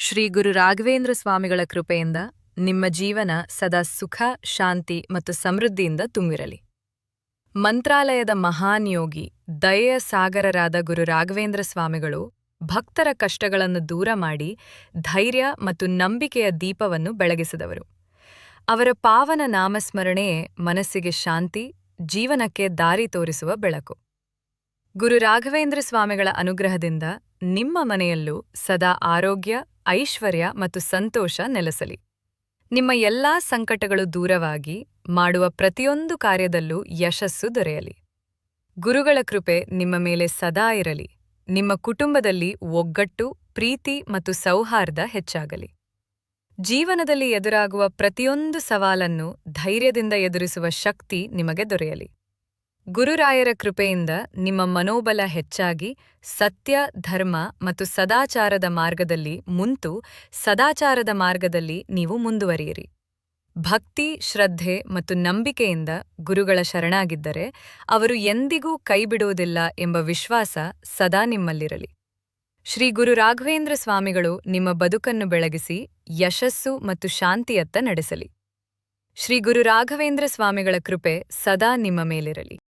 ಶ್ರೀ ಗುರು ರಾಘವೇಂದ್ರ ಸ್ವಾಮಿಗಳ ಕೃಪೆಯಿಂದ ನಿಮ್ಮ ಜೀವನ ಸದಾ ಸುಖ, ಶಾಂತಿ ಮತ್ತು ಸಮೃದ್ಧಿಯಿಂದ ತುಂಬಿರಲಿ. ಮಂತ್ರಾಲಯದ ಮಹಾನ್ ಯೋಗಿ, ದಯೆಯ ಸಾಗರರಾದ ಗುರು ರಾಘವೇಂದ್ರ ಸ್ವಾಮಿಗಳು ಭಕ್ತರ ಕಷ್ಟಗಳನ್ನು ದೂರ ಮಾಡಿ ಧೈರ್ಯ ಮತ್ತು ನಂಬಿಕೆಯ ದೀಪವನ್ನು ಬೆಳಗಿಸಿದವರು. ಅವರ ಪಾವನ ನಾಮಸ್ಮರಣೆಯೇ ಮನಸ್ಸಿಗೆ ಶಾಂತಿ, ಜೀವನಕ್ಕೆ ದಾರಿ ತೋರಿಸುವ ಬೆಳಕು. ಗುರು ರಾಘವೇಂದ್ರ ಸ್ವಾಮಿಗಳ ಅನುಗ್ರಹದಿಂದ ನಿಮ್ಮ ಮನೆಯಲ್ಲೂ ಸದಾ ಆರೋಗ್ಯ, ಐಶ್ವರ್ಯ ಮತ್ತು ಸಂತೋಷ ನೆಲೆಸಲಿ. ನಿಮ್ಮ ಎಲ್ಲಾ ಸಂಕಟಗಳು ದೂರವಾಗಿ ಮಾಡುವ ಪ್ರತಿಯೊಂದು ಕಾರ್ಯದಲ್ಲೂ ಯಶಸ್ಸು ದೊರೆಯಲಿ. ಗುರುಗಳ ಕೃಪೆ ನಿಮ್ಮ ಮೇಲೆ ಸದಾ ಇರಲಿ. ನಿಮ್ಮ ಕುಟುಂಬದಲ್ಲಿ ಒಗ್ಗಟ್ಟು, ಪ್ರೀತಿ ಮತ್ತು ಸೌಹಾರ್ದ ಹೆಚ್ಚಾಗಲಿ. ಜೀವನದಲ್ಲಿ ಎದುರಾಗುವ ಪ್ರತಿಯೊಂದು ಸವಾಲನ್ನು ಧೈರ್ಯದಿಂದ ಎದುರಿಸುವ ಶಕ್ತಿ ನಿಮಗೆ ದೊರೆಯಲಿ. ಗುರುರಾಯರ ಕೃಪೆಯಿಂದ ನಿಮ್ಮ ಮನೋಬಲ ಹೆಚ್ಚಾಗಿ ಸತ್ಯ, ಧರ್ಮ ಮತ್ತು ಸದಾಚಾರದ ಮಾರ್ಗದಲ್ಲಿ ಸದಾಚಾರದ ಮಾರ್ಗದಲ್ಲಿ ನೀವು ಮುಂದುವರಿಯಿರಿ. ಭಕ್ತಿ, ಶ್ರದ್ಧೆ ಮತ್ತು ನಂಬಿಕೆಯಿಂದ ಗುರುಗಳ ಶರಣಾಗಿದ್ದರೆ ಅವರು ಎಂದಿಗೂ ಕೈಬಿಡುವುದಿಲ್ಲ ಎಂಬ ವಿಶ್ವಾಸ ಸದಾ ನಿಮ್ಮಲ್ಲಿರಲಿ. ಶ್ರೀ ಗುರು ರಾಘವೇಂದ್ರ ಸ್ವಾಮಿಗಳು ನಿಮ್ಮ ಬದುಕನ್ನು ಬೆಳಗಿಸಿ ಯಶಸ್ಸು ಮತ್ತು ಶಾಂತಿಯತ್ತ ನಡೆಸಲಿ. ಶ್ರೀ ಗುರು ರಾಘವೇಂದ್ರ ಸ್ವಾಮಿಗಳ ಕೃಪೆ ಸದಾ ನಿಮ್ಮ ಮೇಲಿರಲಿ.